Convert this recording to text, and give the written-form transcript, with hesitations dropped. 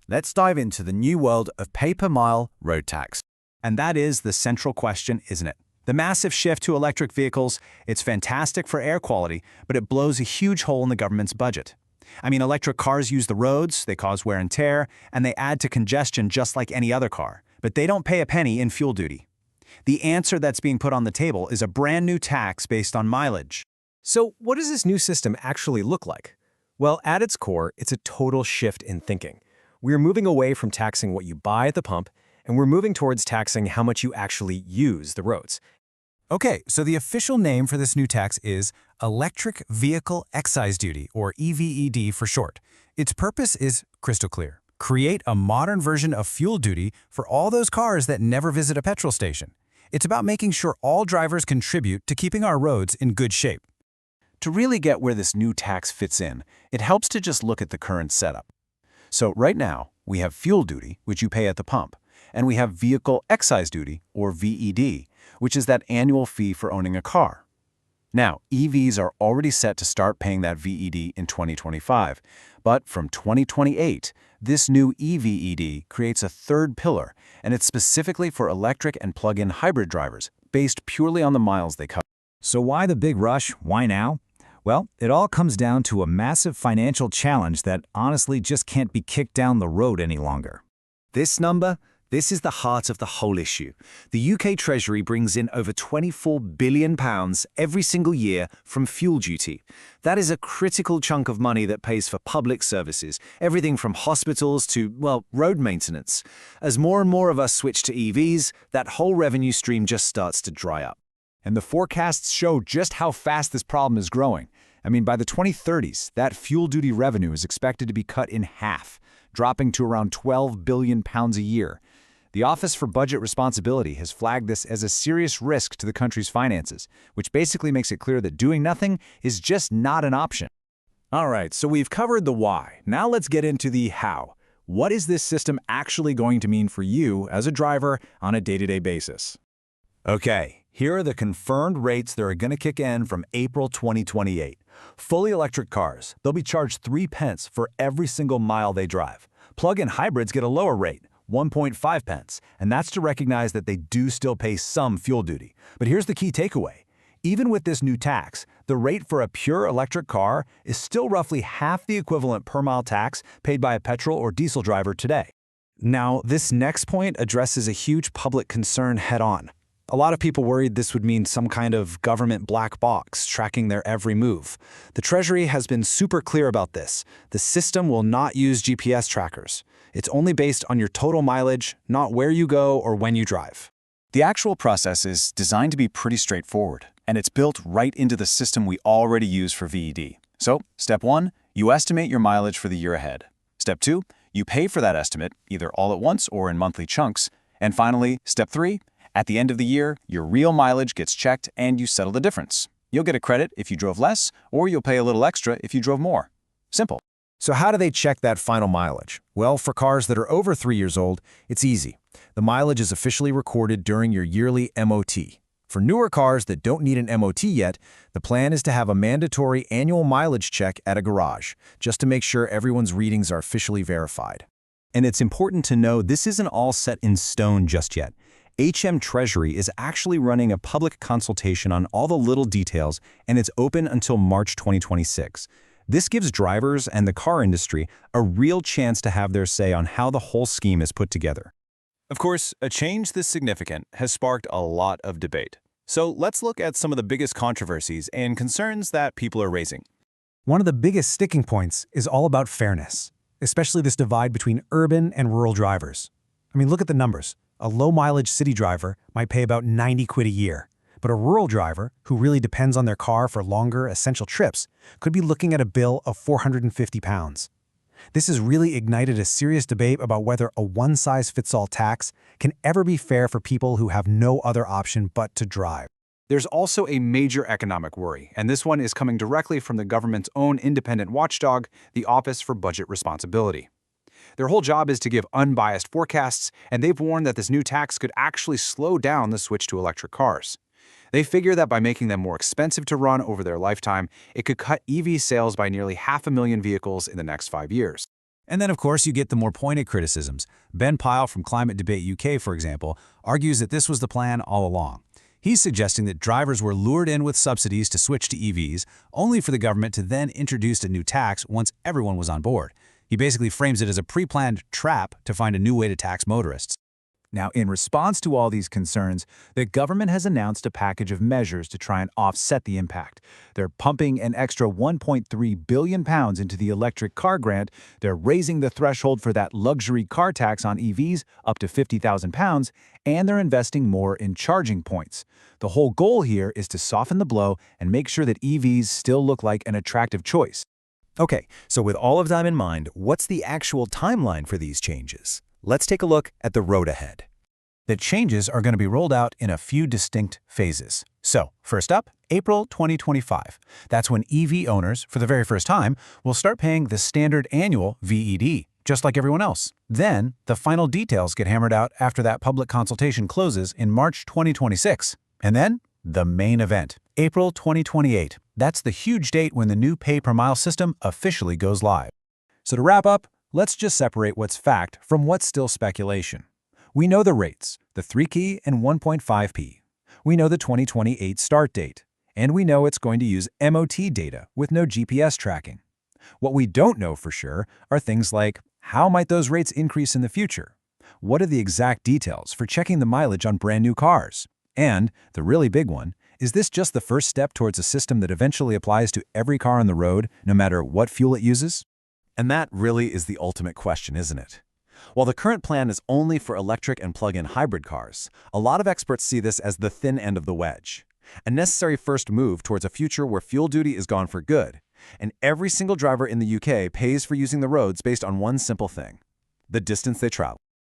Let's dive into the new world of pay-per-mile road tax. And that is the central question, isn't it? The massive shift to electric vehicles, it's fantastic for air quality, but it blows a huge hole in the government's budget. I mean, electric cars use the roads, they cause wear and tear, and they add to congestion just like any other car. But they don't pay a penny in fuel duty. The answer that's being put on the table is a brand new tax based on mileage. So what does this new system actually look like? Well, at its core, it's a total shift in thinking. We're moving away from taxing what you buy at the pump, and we're moving towards taxing how much you actually use the roads. Okay, so the official name for this new tax is Electric Vehicle Excise Duty, or EVED for short. Its purpose is crystal clear. Create a modern version of fuel duty for all those cars that never visit a petrol station. It's about making sure all drivers contribute to keeping our roads in good shape. To really get where this new tax fits in, it helps to just look at the current setup. So right now, we have fuel duty, which you pay at the pump, and we have vehicle excise duty, or VED, which is that annual fee for owning a car. Now, EVs are already set to start paying that VED in 2025, but from 2028, this new EVED creates a third pillar, and it's specifically for electric and plug-in hybrid drivers, based purely on the miles they cover. So why the big rush? Why now? Well, it all comes down to a massive financial challenge that honestly just can't be kicked down the road any longer. This number? This is the heart of the whole issue. The UK Treasury brings in over £24 billion every single year from fuel duty. That is a critical chunk of money that pays for public services, everything from hospitals to, well, road maintenance. As more and more of us switch to EVs, that whole revenue stream just starts to dry up. And the forecasts show just how fast this problem is growing. I mean, by the 2030s, that fuel duty revenue is expected to be cut in half, dropping to around £12 billion a year. The Office for Budget Responsibility has flagged this as a serious risk to the country's finances, which basically makes it clear that doing nothing is just not an option. All right, so we've covered the why. Now let's get into the how. What is this system actually going to mean for you as a driver on a day-to-day basis? Okay, here are the confirmed rates that are going to kick in from April 2028. Fully electric cars, they'll be charged 3 pence for every single mile they drive. Plug-in hybrids get a lower rate, 1.5 pence, and that's to recognize that they do still pay some fuel duty. But here's the key takeaway. Even with this new tax, the rate for a pure electric car is still roughly half the equivalent per-mile tax paid by a petrol or diesel driver today. Now, this next point addresses a huge public concern head-on. A lot of people worried this would mean some kind of government black box tracking their every move. The Treasury has been super clear about this. The system will not use GPS trackers. It's only based on your total mileage, not where you go or when you drive. The actual process is designed to be pretty straightforward, and it's built right into the system we already use for VED. So, step 1, you estimate your mileage for the year ahead. Step 2, you pay for that estimate, either all at once or in monthly chunks. And finally, step 3, at the end of the year, your real mileage gets checked and you settle the difference. You'll get a credit if you drove less, or you'll pay a little extra if you drove more. Simple. So how do they check that final mileage? Well, for cars that are over 3 years old, it's easy. The mileage is officially recorded during your yearly MOT. For newer cars that don't need an MOT yet, the plan is to have a mandatory annual mileage check at a garage, just to make sure everyone's readings are officially verified. And it's important to know this isn't all set in stone just yet. HM Treasury is actually running a public consultation on all the little details, and it's open until March 2026. This gives drivers and the car industry a real chance to have their say on how the whole scheme is put together. Of course, a change this significant has sparked a lot of debate. So let's look at some of the biggest controversies and concerns that people are raising. One of the biggest sticking points is all about fairness, especially this divide between urban and rural drivers. I mean, look at the numbers. A low-mileage city driver might pay about 90 quid a year, but a rural driver, who really depends on their car for longer, essential trips, could be looking at a bill of £450. This has really ignited a serious debate about whether a one-size-fits-all tax can ever be fair for people who have no other option but to drive. There's also a major economic worry, and this one is coming directly from the government's own independent watchdog, the Office for Budget Responsibility. Their whole job is to give unbiased forecasts, and they've warned that this new tax could actually slow down the switch to electric cars. They figure that by making them more expensive to run over their lifetime, it could cut EV sales by nearly 500,000 vehicles in the next 5 years. And then, of course, you get the more pointed criticisms. Ben Pyle from Climate Debate UK, for example, argues that this was the plan all along. He's suggesting that drivers were lured in with subsidies to switch to EVs, only for the government to then introduce a new tax once everyone was on board. He basically frames it as a pre-planned trap to find a new way to tax motorists. Now, in response to all these concerns, the government has announced a package of measures to try and offset the impact. They're pumping an extra £1.3 billion into the electric car grant, they're raising the threshold for that luxury car tax on EVs up to £50,000, and they're investing more in charging points. The whole goal here is to soften the blow and make sure that EVs still look like an attractive choice. Okay, so with all of that in mind, what's the actual timeline for these changes? Let's take a look at the road ahead. The changes are going to be rolled out in a few distinct phases. So, first up, April 2025. That's when EV owners, for the very first time, will start paying the standard annual VED, just like everyone else. Then, the final details get hammered out after that public consultation closes in March 2026. And then, the main event, April 2028. That's the huge date when the new pay-per-mile system officially goes live. So to wrap up, let's just separate what's fact from what's still speculation. We know the rates, the 3K and 1.5P. We know the 2028 start date. And we know it's going to use MOT data with no GPS tracking. What we don't know for sure are things like, how might those rates increase in the future? What are the exact details for checking the mileage on brand new cars? And, the really big one, is this just the first step towards a system that eventually applies to every car on the road, no matter what fuel it uses? And that really is the ultimate question, isn't it? While the current plan is only for electric and plug-in hybrid cars, a lot of experts see this as the thin end of the wedge. A necessary first move towards a future where fuel duty is gone for good, and every single driver in the UK pays for using the roads based on one simple thing: the distance they travel.